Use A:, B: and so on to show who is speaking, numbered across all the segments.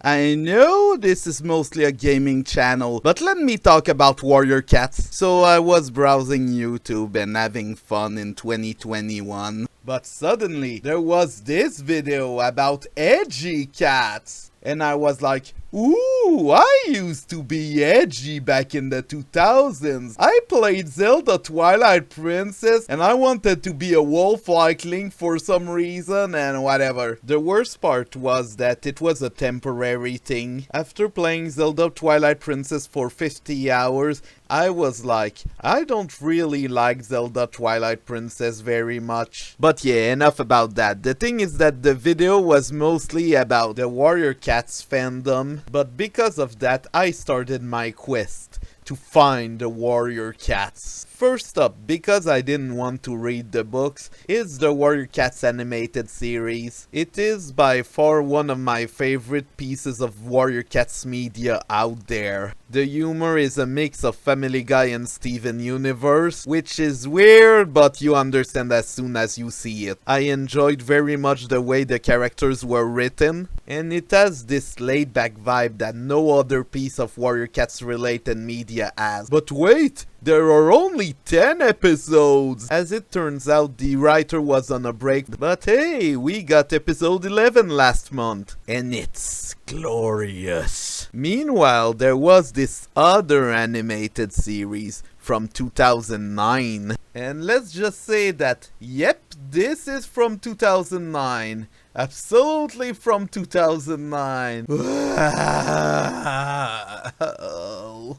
A: I know this is mostly a gaming channel, but let me talk about warrior cats. So I was browsing YouTube and having fun in 2021, but suddenly there was this video about edgy cats. And I was like, ooh, I used to be edgy back in the 2000s. I played Zelda Twilight Princess and I wanted to be a wolf like Link for some reason and whatever. The worst part was that it was a temporary thing. After playing Zelda Twilight Princess for 50 hours, I was like, I don't really like Zelda Twilight Princess very much. But yeah, enough about that. The thing is that the video was mostly about the warrior cats fandom, but because of that I started my quest to find the warrior cats. First up, because I didn't want to read the books, is the Warrior Cats animated series. It is by far one of my favorite pieces of Warrior Cats media out there. The humor is a mix of Family Guy and Steven Universe, which is weird, but you understand as soon as you see it. I enjoyed very much the way the characters were written, and it has this laid-back vibe that no other piece of Warrior Cats related media has. But wait! There are only 10 episodes! As it turns out, the writer was on a break, but hey, we got episode 11 last month, and it's glorious. Meanwhile, there was this other animated series from 2009, and let's just say that, yep, this is from 2009. Absolutely from 2009.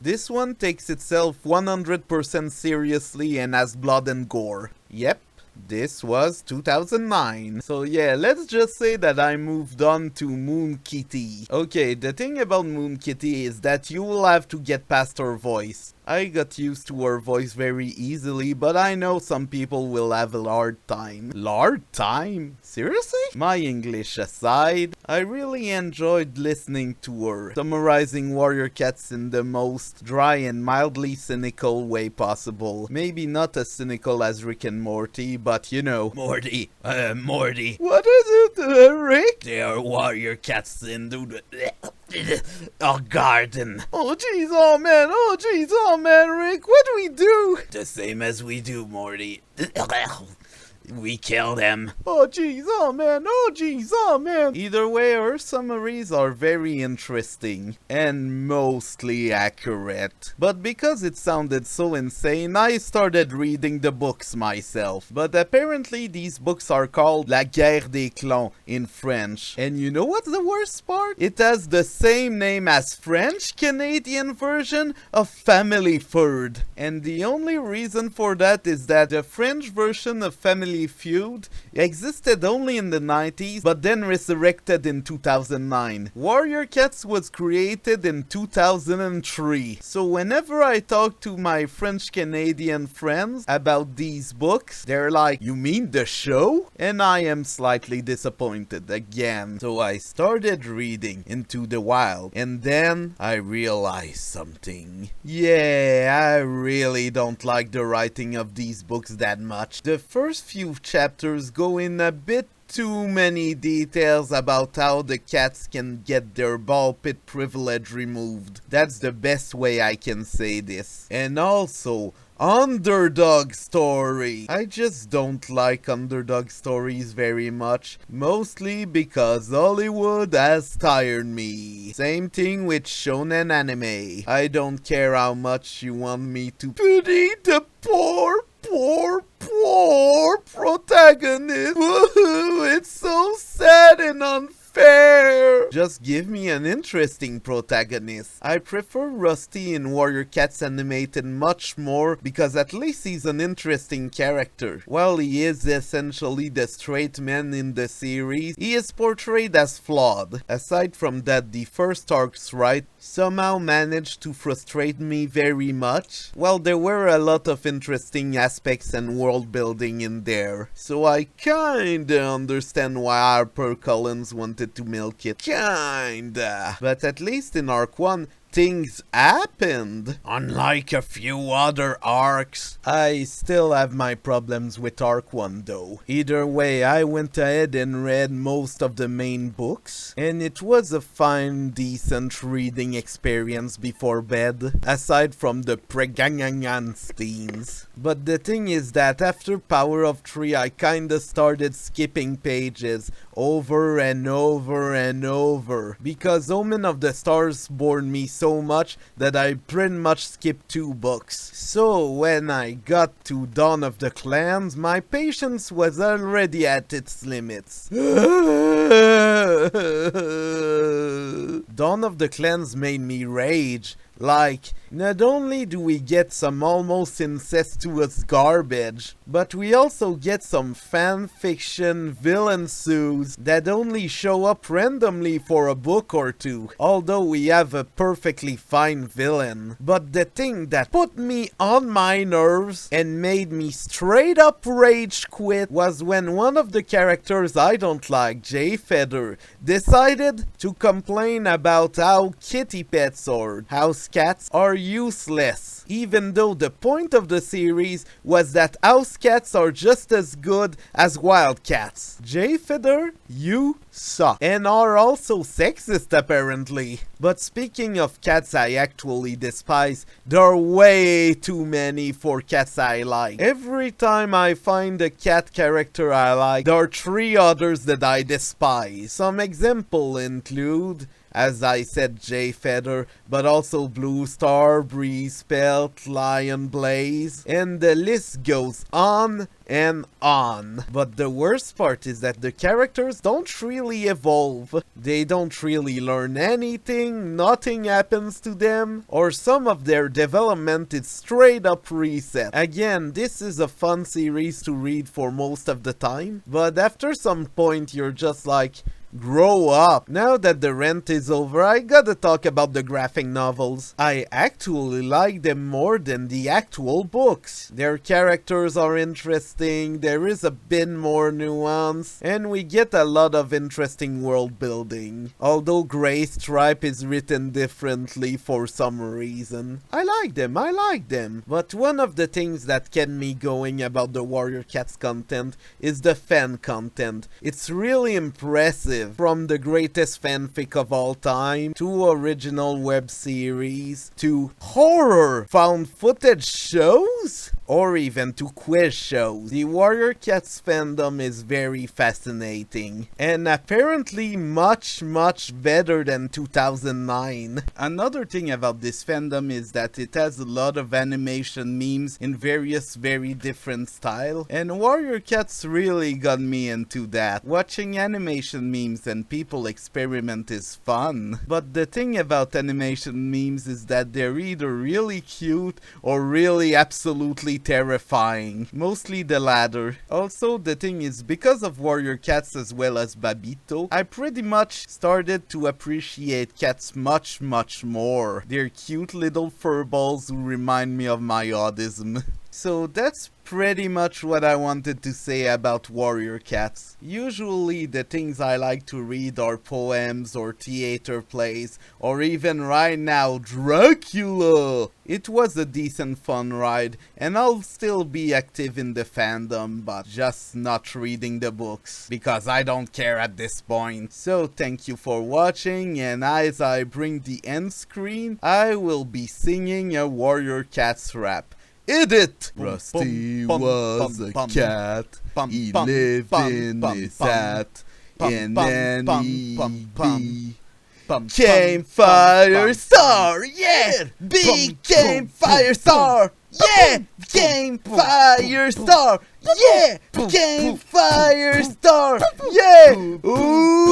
A: This one takes itself 100% seriously and has blood and gore. Yep. This was 2009. So yeah, let's just say that I moved on to Moon Kitty. Okay, the thing about Moon Kitty is that you will have to get past her voice. I got used to her voice very easily, but I know some people will have a hard time. Hard time? Seriously? My English aside, I really enjoyed listening to her, summarizing warrior cats in the most dry and mildly cynical way possible. Maybe not as cynical as Rick and Morty, but you know. Morty. What is it, Rick?
B: They are warrior cats in the garden.
A: Oh jeez, oh man, Rick, what do we do?
B: The same as we do, Morty. We kill them.
A: Oh jeez, oh man. Either way, her summaries are very interesting and mostly accurate. But because it sounded so insane, I started reading the books myself. But apparently these books are called La Guerre des Clans in French. And you know what's the worst part? It has the same name as French-Canadian version of Family Feud. And the only reason for that is that the French version of Family Feud existed only in the 90s, but then resurrected in 2009. Warrior Cats was created in 2003. So whenever I talk to my French-Canadian friends about these books, they're like, you mean the show? And I am slightly disappointed again. So I started reading Into the Wild, and then I realized something. Yeah, I really don't like the writing of these books that much. The first few chapters go in a bit too many details about how the cats can get their ball pit privilege removed. That's the best way I can say this. And also, underdog story. I just don't like underdog stories very much, mostly because Hollywood has tired me. Same thing with shonen anime. I don't care how much you want me to pity the poor protagonist. Woohoo, it's so sad and unfair. Just give me an interesting protagonist. I prefer Rusty in Warrior Cats Animated much more because at least he's an interesting character. While he is essentially the straight man in the series, he is portrayed as flawed. Aside from that, the first arc's right somehow managed to frustrate me very much. Well, there were a lot of interesting aspects and world building in there, so I kinda understand why HarperCollins wanted to milk it. Kinda. But at least in Arc 1, things happened.
B: Unlike a few other arcs.
A: I still have my problems with Arc 1 though. Either way, I went ahead and read most of the main books, and it was a fine, decent reading experience before bed, aside from the pregangangan scenes. But the thing is that after Power of 3, I kinda started skipping pages over and over and over, because Omen of the Stars bored me so much that I pretty much skipped 2 books. So when I got to Dawn of the Clans, my patience was already at its limits. Dawn of the Clans made me rage. Like, not only do we get some almost incestuous garbage, but we also get some fanfiction villain sues that only show up randomly for a book or 2, although we have a perfectly fine villain. But the thing that put me on my nerves and made me straight up rage quit was when one of the characters I don't like, Jayfeather, decided to complain about how kitty pets or house cats are useless, even though the point of the series was that house cats are just as good as wild cats. Jayfeather, you suck, and are also sexist apparently. But speaking of cats I actually despise, there are way too many for cats I like. Every time I find a cat character I like, there are 3 others that I despise. Some examples include, as I said, Jayfeather, but also Blue Star, Breeze Pelt, Lion Blaze, and the list goes on and on. But the worst part is that the characters don't really evolve. They don't really learn anything, nothing happens to them, or some of their development is straight up reset. Again, this is a fun series to read for most of the time, but after some point you're just like, grow up. Now that the rent is over, I gotta talk about the graphic novels. I actually like them more than the actual books. Their characters are interesting, there is a bit more nuance, and we get a lot of interesting world building. Although Grey Stripe is written differently for some reason. I like them. But one of the things that kept me going about the Warrior Cats content is the fan content. It's really impressive. From the greatest fanfic of all time, to original web series, to horror found footage shows, or even to quiz shows. The Warrior Cats fandom is very fascinating, and apparently much better than 2009. Another thing about this fandom is that it has a lot of animation memes in various very different styles, and Warrior Cats really got me into that. Watching animation memes and people experiment is fun, but the thing about animation memes is that they're either really cute or really absolutely terrifying. Mostly the latter. Also, the thing is, because of Warrior Cats as well as Babito, I pretty much started to appreciate cats much more. They're cute little furballs who remind me of my autism. So that's pretty much what I wanted to say about Warrior Cats. Usually the things I like to read are poems or theater plays, or even right now, Dracula! It was a decent fun ride, and I'll still be active in the fandom, but just not reading the books, because I don't care at this point. So thank you for watching, and as I bring the end screen, I will be singing a Warrior Cats rap. Edit! Rusty was a cat, he lived in his hat, and then he became Firestar, yeah! Became Firestar, yeah! Became Firestar, yeah! Became Firestar, yeah! Ooh!